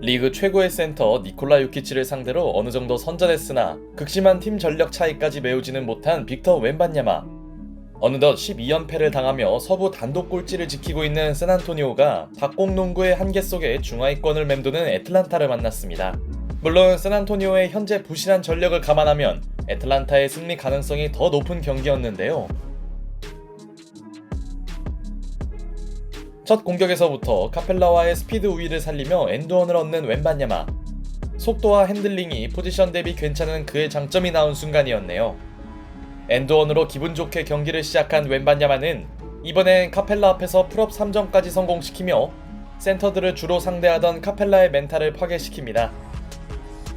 리그 최고의 센터 니콜라 요키치를 상대로 어느 정도 선전했으나 극심한 팀 전력 차이까지 메우지는 못한 빅터 웬반야마. 어느덧 12연패를 당하며 서부 단독 꼴찌를 지키고 있는 샌안토니오가 박공농구의 한계 속에 중하위권을 맴도는 애틀란타를 만났습니다. 물론 샌안토니오의 현재 부실한 전력을 감안하면 애틀란타의 승리 가능성이 더 높은 경기였는데요. 첫 공격에서부터 카펠라와의 스피드 우위를 살리며 엔드원을 얻는 웬반야마. 속도와 핸들링이 포지션 대비 괜찮은 그의 장점이 나온 순간이었네요. 엔드원으로 기분 좋게 경기를 시작한 웬반야마는 이번엔 카펠라 앞에서 풀업 3점까지 성공시키며 센터들을 주로 상대하던 카펠라의 멘탈을 파괴시킵니다.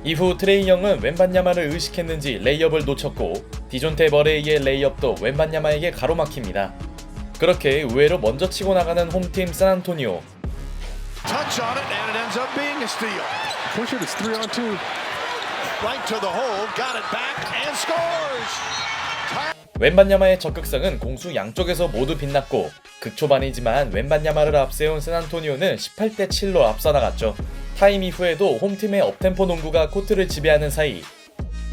이후 트레이 영은 웬반야마를 의식했는지 레이업을 놓쳤고 디존테 머레이의 레이업도 웬반야마에게 가로막힙니다. 그렇게 의외로 먼저 치고 나가는 홈팀 샌안토니오. Touch on it and it ends up being a steal. Push it, it's 3-on-2. Right to the hole, got it back and scores. 웬반야마의 적극성은 공수 양쪽에서 모두 빛났고 극초반이지만 웬반야마를 앞세운 샌안토니오는 18대 7로 앞서 나갔죠. 타임 이후에도 홈팀의 업템포 농구가 코트를 지배하는 사이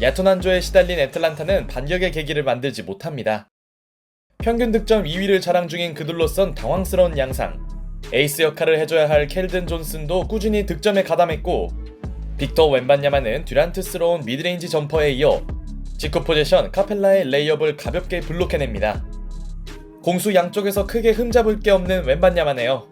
얕은 한조에 시달린 애틀란타는 반격의 계기를 만들지 못합니다. 평균 득점 2위를 자랑 중인 그들로선 당황스러운 양상. 에이스 역할을 해줘야 할 켈든 존슨도 꾸준히 득점에 가담했고 빅터 웬반야마는 듀란트스러운 미드레인지 점퍼에 이어 직후 포지션 카펠라의 레이업을 가볍게 블록해냅니다. 공수 양쪽에서 크게 흠잡을 게 없는 웬반야마네요.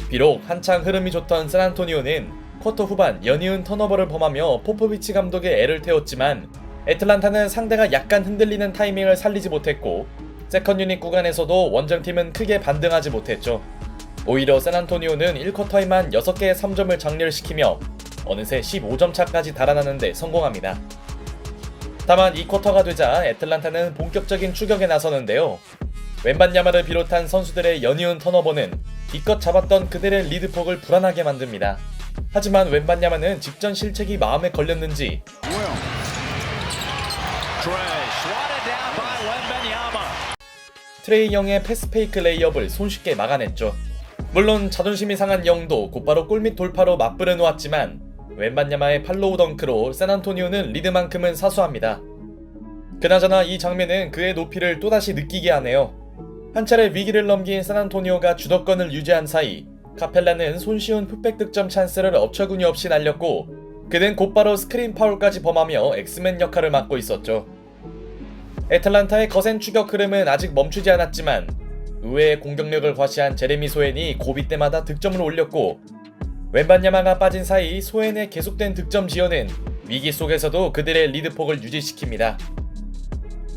비록 한창 흐름이 좋던 샌안토니오는 쿼터 후반 연이은 턴오버를 범하며 포포비치 감독의 애를 태웠지만 애틀란타는 상대가 약간 흔들리는 타이밍을 살리지 못했고 세컨 유닛 구간에서도 원정팀은 크게 반등하지 못했죠. 오히려 샌안토니오는 1쿼터에만 6개의 3점을 장렬시키며 어느새 15점 차까지 달아나는데 성공합니다. 다만 2쿼터가 되자 애틀란타는 본격적인 추격에 나서는데요. 웬반야마를 비롯한 선수들의 연이은 턴오버는 기껏 잡았던 그들의 리드폭을 불안하게 만듭니다. 하지만 웬반야마는 직전 실책이 마음에 걸렸는지 트레이 영의 패스페이크 레이업을 손쉽게 막아냈죠. 물론 자존심이 상한 영도 곧바로 골밑 돌파로 맞불어 놓았지만 웬반야마의 팔로우 덩크로 샌안토니오는 리드만큼은 사수합니다. 그나저나 이 장면은 그의 높이를 또다시 느끼게 하네요. 한 차례 위기를 넘긴 샌안토니오가 주도권을 유지한 사이 카펠라는 손쉬운 풋백 득점 찬스를 어처구니 없이 날렸고 그는 곧바로 스크린 파울까지 범하며 엑스맨 역할을 맡고 있었죠. 애틀란타의 거센 추격 흐름은 아직 멈추지 않았지만 의외의 공격력을 과시한 제레미 소엔이 고비 때마다 득점을 올렸고 웬반야마가 빠진 사이 소엔의 계속된 득점 지연은 위기 속에서도 그들의 리드폭을 유지시킵니다.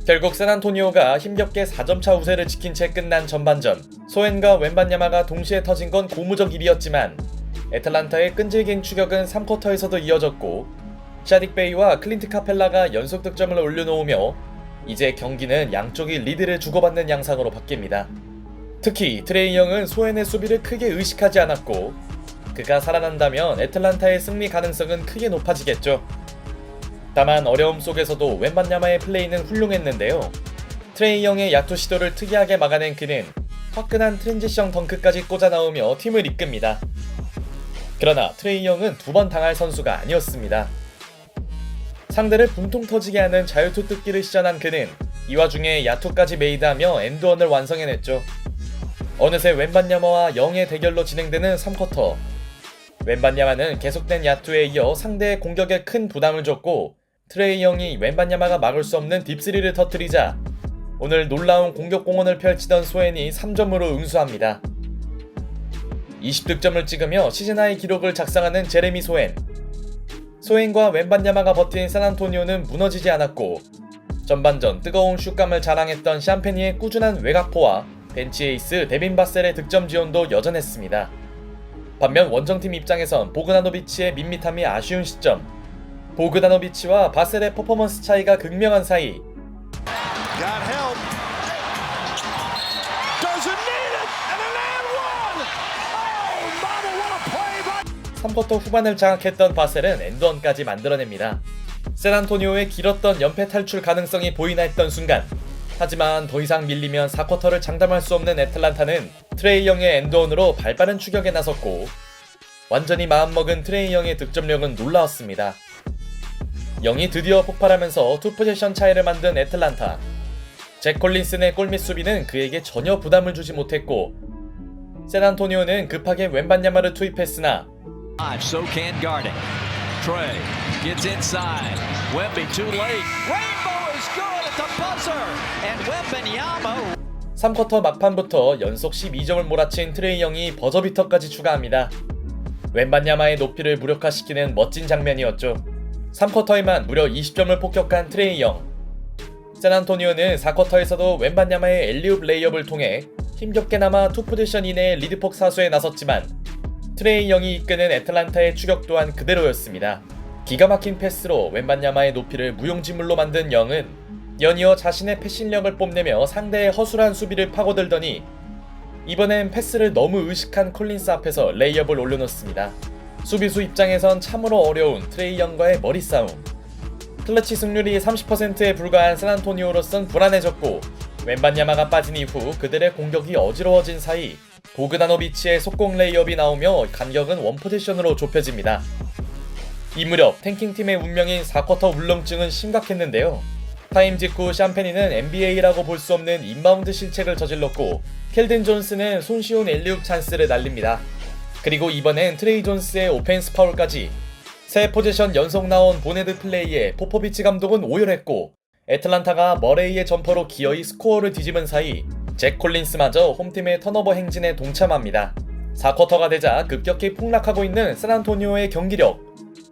결국 샌안토니오가 힘겹게 4점차 우세를 지킨 채 끝난 전반전, 소엔과 웬반야마가 동시에 터진 건 고무적 일이었지만 애틀란타의 끈질긴 추격은 3쿼터에서도 이어졌고 샤딕 베이와 클린트 카펠라가 연속 득점을 올려놓으며 이제 경기는 양쪽이 리드를 주고받는 양상으로 바뀝니다. 특히 트레이 영은 소엔의 수비를 크게 의식하지 않았고 그가 살아난다면 애틀란타의 승리 가능성은 크게 높아지겠죠. 다만 어려움 속에서도 웬반야마의 플레이는 훌륭했는데요. 트레이 영의 야투 시도를 특이하게 막아낸 그는 화끈한 트랜지션 덩크까지 꽂아 넣으며 팀을 이끕니다. 그러나 트레이 영은 2번 당할 선수가 아니었습니다. 상대를 붕통 터지게 하는 자유투 뜯기를 시전한 그는 이 와중에 야투까지 메이드하며 엔드원을 완성해냈죠. 어느새 웬반야마와 영의 대결로 진행되는 3쿼터. 웬반야마는 계속된 야투에 이어 상대의 공격에 큰 부담을 줬고 트레이 영이 웬반야마가 막을 수 없는 딥스리를 터뜨리자 오늘 놀라운 공격 공헌을 펼치던 소엔이 3점으로 응수합니다. 20득점을 찍으며 시즌하이 기록을 작성하는 제레미 소엔. 소엔과 웬반야마가 버틴 샌안토니오는 무너지지 않았고 전반전 뜨거운 슛감을 자랑했던 샴페니의 꾸준한 외곽포와 벤치 에이스 데빈 바셀의 득점 지원도 여전했습니다. 반면 원정팀 입장에선 보그다노비치의 밋밋함이 아쉬운 시점. 보그다노비치와 바셀의 퍼포먼스 차이가 극명한 사이 3쿼터 후반을 장악했던 바셀은 엔드원까지 만들어냅니다. 샌안토니오의 길었던 연패 탈출 가능성이 보이나 했던 순간 하지만 더 이상 밀리면 4쿼터를 장담할 수 없는 애틀란타는 트레이 영의 엔드원으로 발빠른 추격에 나섰고 완전히 마음먹은 트레이 영의 득점력은 놀라웠습니다. 영이 드디어 폭발하면서 투 포지션 차이를 만든 애틀란타. 잭 콜린슨의 골밑 수비는 그에게 전혀 부담을 주지 못했고 샌안토니오는 급하게 웬반야마를 투입했으나 So can guarding. Trey gets inside. Wemby too late. Rainbow is good at the buzzer. And Wembanyama. 3쿼터 막판부터 연속 12점을 몰아친 트레이 영이 버저비터까지 추가합니다. 웬반야마의 높이를 무력화시키는 멋진 장면이었죠. 3쿼터에만 무려 20점을 폭격한 트레이 영. 샌안토니오는 4쿼터에서도 웬반야마의 엘리웁 레이업을 통해 힘겹게나마 투 포지션 이내의 리드폭 사수에 나섰지만 트레이 영이 이끄는 애틀란타의 추격 또한 그대로였습니다. 기가 막힌 패스로 웬반야마의 높이를 무용지물로 만든 영은 연이어 자신의 패신력을 뽐내며 상대의 허술한 수비를 파고들더니 이번엔 패스를 너무 의식한 콜린스 앞에서 레이업을 올려놓습니다. 수비수 입장에선 참으로 어려운 트레이 영과의 머리 싸움. 클러치 승률이 30%에 불과한 샌안토니오로선 불안해졌고 웬반야마가 빠진 이후 그들의 공격이 어지러워진 사이 보그다노비치의 속공 레이업이 나오며 간격은 원포지션으로 좁혀집니다. 이 무렵 탱킹팀의 운명인 4쿼터 울렁증은 심각했는데요. 타임 직후 샴페니는 NBA라고 볼 수 없는 인바운드 실책을 저질렀고 켈든 존스는 손쉬운 엘리웁 찬스를 날립니다. 그리고 이번엔 트레이 존스의 오펜스 파울까지 세 포지션 연속 나온 보네드 플레이에 포포비치 감독은 오열했고 애틀란타가 머레이의 점퍼로 기어이 스코어를 뒤집은 사이 잭 콜린스마저 홈팀의 턴오버 행진에 동참합니다. 4쿼터가 되자 급격히 폭락하고 있는 샌안토니오의 경기력.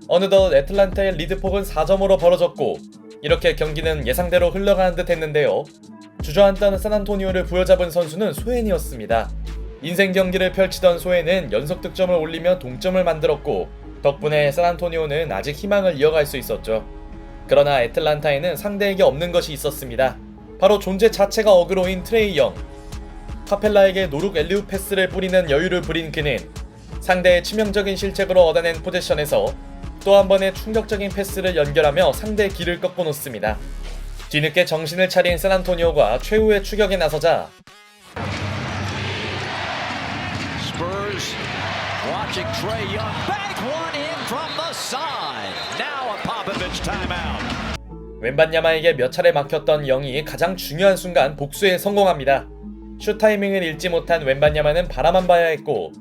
어느덧 애틀란타의 리드폭은 4점으로 벌어졌고 이렇게 경기는 예상대로 흘러가는 듯 했는데요. 주저앉던 샌안토니오를 부여잡은 선수는 소엔이었습니다. 인생 경기를 펼치던 소엔은 연속 득점을 올리며 동점을 만들었고 덕분에 샌안토니오는 아직 희망을 이어갈 수 있었죠. 그러나 애틀란타에는 상대에게 없는 것이 있었습니다. 바로 존재 자체가 어그로인 트레이 영. 카펠라에게 노룩 엘리웁 패스를 뿌리는 여유를 부린 그는 상대의 치명적인 실책으로 얻어낸 포지션에서 또 한 번의 충격적인 패스를 연결하며 상대의 길을 꺾고 놓습니다. 뒤늦게 정신을 차린 샌안토니오가 최후의 추격에 나서자 Spurs watching Trey Young. Bank one in from the side. Now a Popovich timeout. 웬반야마에게 몇 차례 막혔던 영이 가장 중요한 순간 복수에 성공합니다. 슛 타이밍을 잃지 못한 웬반야마는 바라만 봐야 했고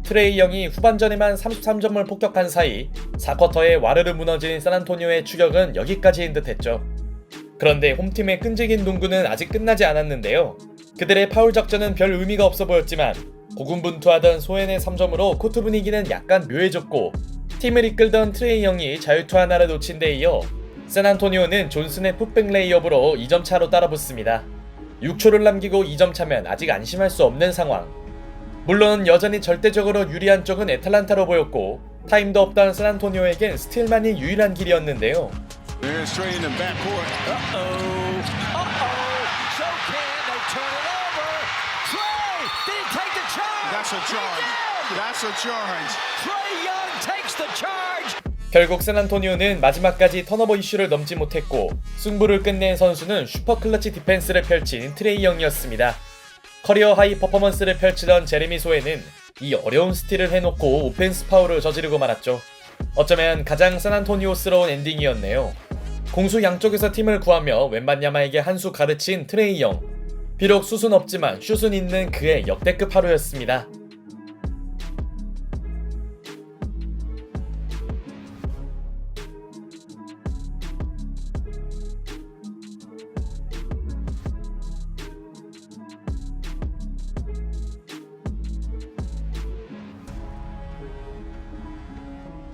트레이 영이 후반전에만 33점을 폭격한 사이 4쿼터에 와르르 무너진 샌안토니오의 추격은 여기까지인 듯했죠. 그런데 홈팀의 끈질긴 농구는 아직 끝나지 않았는데요. 그들의 파울 작전은 별 의미가 없어 보였지만 고군분투하던 소엔의 3점으로 코트 분위기는 약간 묘해졌고 팀을 이끌던 트레이 영이 자유투 하나를 놓친 데 이어 샌안토니오는 존슨의 풋백 레이업으로 2점 차로 따라붙습니다. 6초를 남기고 2점 차면 아직 안심할 수 없는 상황. 물론 여전히 절대적으로 유리한 쪽은 애틀란타로 보였고 타임도 없던 샌안토니오에겐 스틸만이 유일한 길이었는데요. They're straight in the backcourt. So can they turn it over? Trey, did he take the charge? That's a charge. He did! That's a charge. Trey Young takes the charge. 결국 샌안토니오는 마지막까지 턴오버 이슈를 넘지 못했고 승부를 끝낸 선수는 슈퍼 클러치 디펜스를 펼친 트레이 영이었습니다. 커리어 하이 퍼포먼스를 펼치던 제레미 소에는 이 어려운 스틸을 해놓고 오펜스 파울을 저지르고 말았죠. 어쩌면 가장 샌안토니오스러운 엔딩이었네요. 공수 양쪽에서 팀을 구하며 웬반야마에게 한 수 가르친 트레이 영. 비록 슛은 없지만 슛은 있는 그의 역대급 하루였습니다.